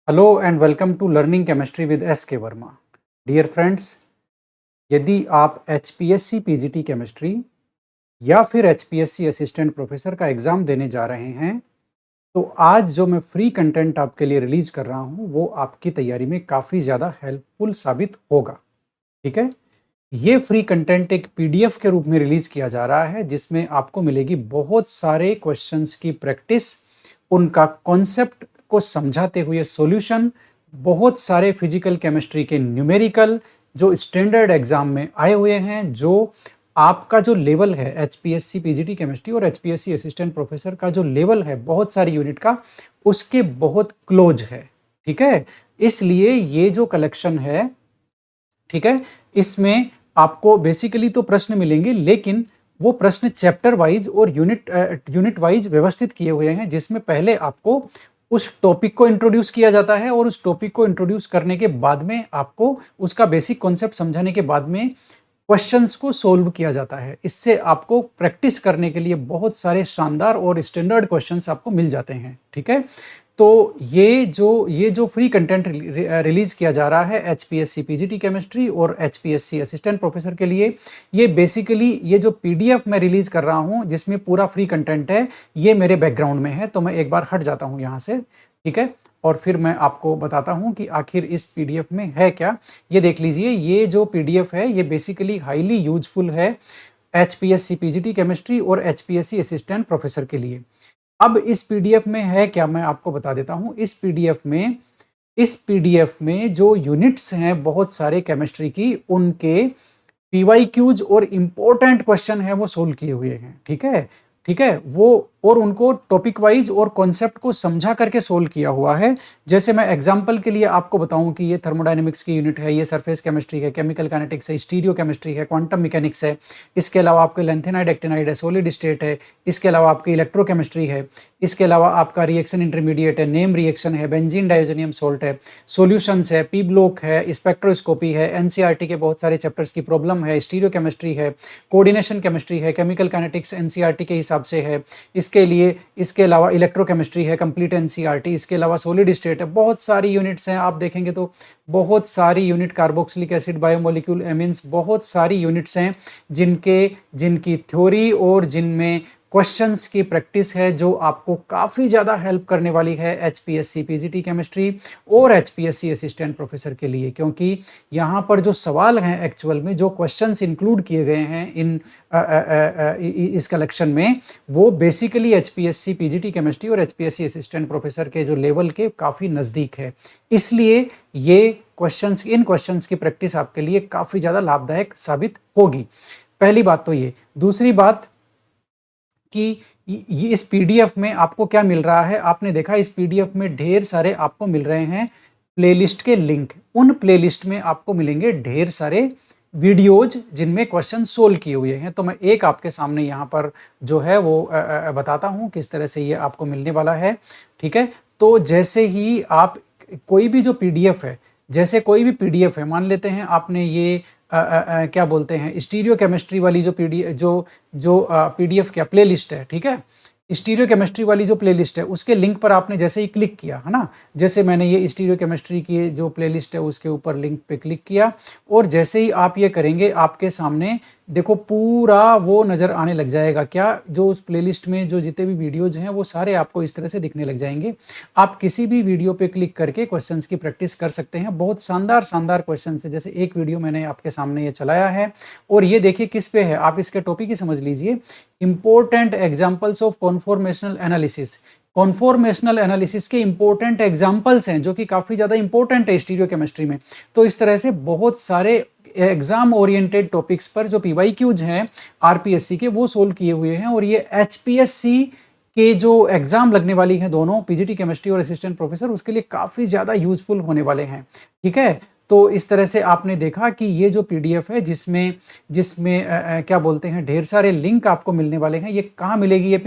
Hello and welcome to learning chemistry with S K Verma. Dear friends, यदि आप HPSC PGT chemistry या फिर HPSC assistant professor का exam देने जा रहे हैं, तो आज जो मैं फ्री कंटेंट आपके लिए रिलीज कर रहा हूं वो आपकी तैयारी में काफ़ी ज़्यादा हेल्पफुल साबित होगा। ठीक है, ये फ्री कंटेंट एक पीडीएफ के रूप में रिलीज किया जा रहा है जिसमें आपको मिलेगी बहुत सारे क्वेश्चंस की प्रैक्टिस, उनका कॉन्सेप्ट को समझाते हुए सॉल्यूशन, बहुत सारे फिजिकल केमिस्ट्री के न्यूमेरिकल जो स्टैंडर्ड एग्जाम में आए हुए हैं, जो आपका जो लेवल है एचपीएससी पीजीटी केमिस्ट्री और एचपीएससी असिस्टेंट प्रोफेसर का जो लेवल है बहुत सारी यूनिट का, उसके बहुत क्लोज है। ठीक है, इसलिए ये जो कलेक्शन है, ठीक है, इसमें आपको बेसिकली तो प्रश्न मिलेंगे, लेकिन वो प्रश्न चैप्टर वाइज और यूनिट वाइज व्यवस्थित किए हुए हैं, जिसमें पहले आपको उस टॉपिक को इंट्रोड्यूस किया जाता है और उस टॉपिक को इंट्रोड्यूस करने के बाद में आपको उसका बेसिक कॉन्सेप्ट समझाने के बाद में क्वेश्चंस को सोल्व किया जाता है। इससे आपको प्रैक्टिस करने के लिए बहुत सारे शानदार और स्टैंडर्ड क्वेश्चंस आपको मिल जाते हैं। ठीक है, तो ये जो फ्री कंटेंट रिलीज किया जा रहा है एचपीएससी पीजीटी केमिस्ट्री और एचपीएससी असिस्टेंट प्रोफेसर के लिए, ये बेसिकली ये जो पीडीएफ मैं रिलीज कर रहा हूं जिसमें पूरा फ्री कंटेंट है, ये मेरे बैकग्राउंड में है, तो मैं एक बार हट जाता हूं यहां से। ठीक है, और फिर मैं आपको बताता हूं कि आखिर इस पीडीएफ में है क्या। ये देख लीजिए, ये जो पीडीएफ है ये बेसिकली हाईली यूजफुल है एचपीएससी पीजीटी केमिस्ट्री और एचपीएससी असिस्टेंट प्रोफेसर के लिए। अब इस पीडीएफ में है क्या, मैं आपको बता देता हूं। इस पीडीएफ में जो यूनिट्स हैं बहुत सारे केमिस्ट्री की, उनके पीवाईक्यूज और इंपॉर्टेंट क्वेश्चन है वो सोल्व किए हुए हैं। ठीक है, ठीक है, वो और उनको टॉपिक वाइज और कॉन्सेप्ट को समझा करके सोल्व किया हुआ है। जैसे मैं एग्जांपल के लिए आपको बताऊं कि ये थर्मोडायनेमिक्स की यूनिट है, ये सरफेस केमिस्ट्री है, केमिकल काइनेटिक्स है, स्टीरियो केमिस्ट्री है, क्वांटम मैकेनिक्स है, इसके अलावा आपके लेंथेनाइड एक्टिनाइड है, सॉलिड स्टेट है, इसके अलावा आपकी इलेक्ट्रोकेमिस्ट्री है, इसके अलावा आपका रिएक्शन इंटरमीडिएट है, नेम रिएक्शन है, बेंजीन डाइओजेनियम सोल्ट है, सॉल्यूशंस है, पी ब्लॉक है, स्पेक्ट्रोस्कोपी है, एनसीईआरटी के बहुत सारे चैप्टर्स की प्रॉब्लम है, स्टीरियो केमिस्ट्री है, कोऑर्डिनेशन केमिस्ट्री है, केमिकल काइनेटिक्स एनसीईआरटी के हिसाब से है, इसके अलावा इलेक्ट्रोकेमिस्ट्री है कंप्लीट एनसीईआरटी, इसके अलावा सॉलिड स्टेट है। बहुत सारी यूनिट्स हैं, आप देखेंगे तो बहुत सारी यूनिट, कार्बोक्सिलिक एसिड, बायोमोलिक्यूल, एमिन्स, बहुत सारी यूनिट्स हैं जिनकी थ्योरी और जिनमें क्वेश्चंस की प्रैक्टिस है, जो आपको काफ़ी ज़्यादा हेल्प करने वाली है एचपीएससी पीजीटी केमिस्ट्री और एचपीएससी असिस्टेंट प्रोफेसर के लिए। क्योंकि यहाँ पर जो सवाल हैं, एक्चुअल में जो क्वेश्चंस इंक्लूड किए गए हैं इस कलेक्शन में, वो बेसिकली एचपीएससी पीजीटी केमिस्ट्री और एचपीएससी असिस्टेंट प्रोफेसर के जो लेवल के काफ़ी नज़दीक है। इसलिए इन क्वेश्चंस की प्रैक्टिस आपके लिए काफ़ी ज़्यादा लाभदायक साबित होगी। पहली बात तो ये। दूसरी बात कि ये इस पीडीएफ में आपको क्या मिल रहा है, आपने देखा इस पीडीएफ में ढेर सारे आपको मिल रहे हैं प्लेलिस्ट के लिंक। उन प्लेलिस्ट में आपको मिलेंगे ढेर सारे वीडियोज जिनमें क्वेश्चन सोल्व किए हुए हैं। तो मैं एक आपके सामने यहाँ पर जो है वो बताता हूँ किस तरह से ये आपको मिलने वाला है। ठीक है, तो जैसे ही आप कोई भी जो पीडीएफ है, जैसे कोई भी पीडीएफ है, मान लेते हैं आपने ये क्या बोलते हैं स्टीरियो केमिस्ट्री वाली जो पीडीएफ क्या प्लेलिस्ट है, ठीक है, स्टीरियो केमिस्ट्री वाली जो प्लेलिस्ट है उसके लिंक पर आपने जैसे ही क्लिक किया है ना, जैसे मैंने ये स्टीरियो केमिस्ट्री की जो प्लेलिस्ट है उसके ऊपर लिंक पे क्लिक किया, और जैसे ही आप ये करेंगे आपके सामने देखो पूरा वो नज़र आने लग जाएगा। क्या, जो उस प्लेलिस्ट में जो जितने भी वीडियोज हैं वो सारे आपको इस तरह से दिखने लग जाएंगे। आप किसी भी वीडियो पे क्लिक करके क्वेश्चंस की प्रैक्टिस कर सकते हैं। बहुत शानदार शानदार क्वेश्चन है। जैसे एक वीडियो मैंने आपके सामने ये चलाया है, और ये देखिए किस पे है, आप इसके टॉपिक ही समझ लीजिए, important examples of conformational analysis. Conformational analysis के इंपॉर्टेंट एग्जाम्पल्स हैं जो कि काफ़ी ज़्यादा इंपॉर्टेंट है स्टीरियो केमिस्ट्री में। तो इस तरह से बहुत सारे एग्जाम ओरिएंटेड टॉपिक्स पर जो पीवाईक्यूज हैं आरपीएससी के, वो सोल्व किए हुए हैं। और ये एचपीएससी के जो एग्जाम लगने वाली हैं दोनों, पीजीटी केमिस्ट्री और असिस्टेंट प्रोफेसर, उसके लिए काफ़ी ज़्यादा यूजफुल होने वाले हैं। ठीक है, तो इस तरह से आपने देखा कि ये जो पीडीएफ है जिसमें जिसमें क्या बोलते हैं ढेर सारे लिंक आपको मिलने वाले हैं। ये कहाँ मिलेगी ये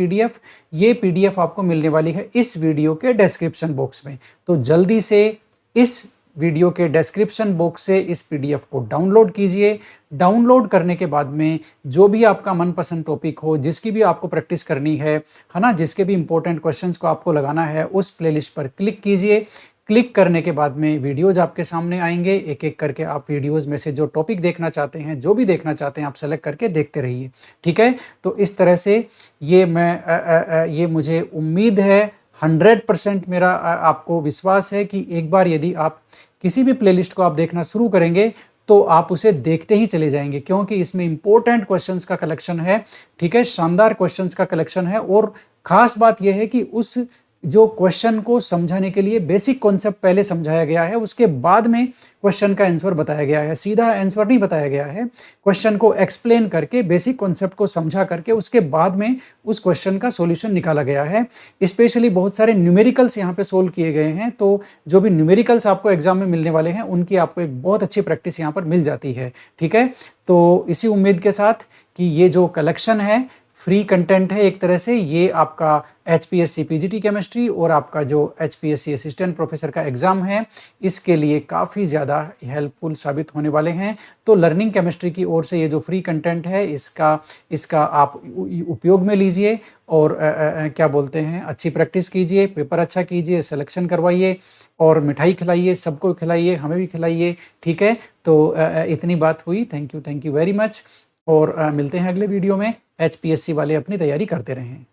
पीडीएफ आपको मिलने वाली है इस वीडियो के डिस्क्रिप्शन बॉक्स में। तो जल्दी से इस वीडियो के डिस्क्रिप्शन बॉक्स से इस पीडीएफ को डाउनलोड कीजिए। डाउनलोड करने के बाद में जो भी आपका मनपसंद टॉपिक हो, जिसकी भी आपको प्रैक्टिस करनी है ना, जिसके भी इंपॉर्टेंट क्वेश्चंस को आपको लगाना है, उस प्लेलिस्ट पर क्लिक कीजिए। क्लिक करने के बाद में वीडियोज़ आपके सामने आएँगे, एक-एक करके आप वीडियोज़ में से जो टॉपिक देखना चाहते हैं, जो भी देखना चाहते हैं, आप सेलेक्ट करके देखते रहिए, ठीक है? तो इस तरह से ये मुझे उम्मीद है 100% मेरा आपको विश्वास है कि एक बार यदि आप किसी भी प्लेलिस्ट को आप देखना शुरू करेंगे, तो आप उसे देखते ही चले जाएँगे क्योंकि इसमें इम्पोर्टेंट क्वेश्चंस का कलेक्शन है, ठीक है? शानदार क्वेश्चंस का कलेक्शन है और ख़ास बात ये है कि उस जो क्वेश्चन को समझाने के लिए बेसिक कॉन्सेप्ट पहले समझाया गया है, उसके बाद में क्वेश्चन का आंसर बताया गया है। सीधा आंसर नहीं बताया गया है, क्वेश्चन को एक्सप्लेन करके, बेसिक कॉन्सेप्ट को समझा करके, उसके बाद में उस क्वेश्चन का सॉल्यूशन निकाला गया है। स्पेशली बहुत सारे न्यूमेरिकल्स यहाँ पे सोल्व किए गए हैं, तो जो भी न्यूमेरिकल्स आपको एग्जाम में मिलने वाले हैं, उनकी आपको एक बहुत अच्छी प्रैक्टिस यहाँ पर मिल जाती है, ठीक है? तो इसी उम्मीद के साथ कि ये जो कलेक्शन है, फ्री कंटेंट है एक तरह से, ये आपका एचपीएससी पीजीटी केमिस्ट्री और आपका जो एचपीएससी असिस्टेंट प्रोफेसर का एग्जाम है, इसके लिए काफ़ी ज़्यादा हेल्पफुल साबित होने वाले हैं। तो लर्निंग केमिस्ट्री की ओर से ये जो फ्री कंटेंट है, इसका आप उपयोग में लीजिए और क्या बोलते हैं, अच्छी प्रैक्टिस कीजिए, पेपर अच्छा कीजिए, सिलेक्शन करवाइए और मिठाई खिलाइए, सबको खिलाइए, हमें भी खिलाइए, ठीक है? तो इतनी बात हुई। थैंक यू वेरी मच और मिलते हैं अगले वीडियो में। एचपीएससी वाले अपनी तैयारी करते रहें।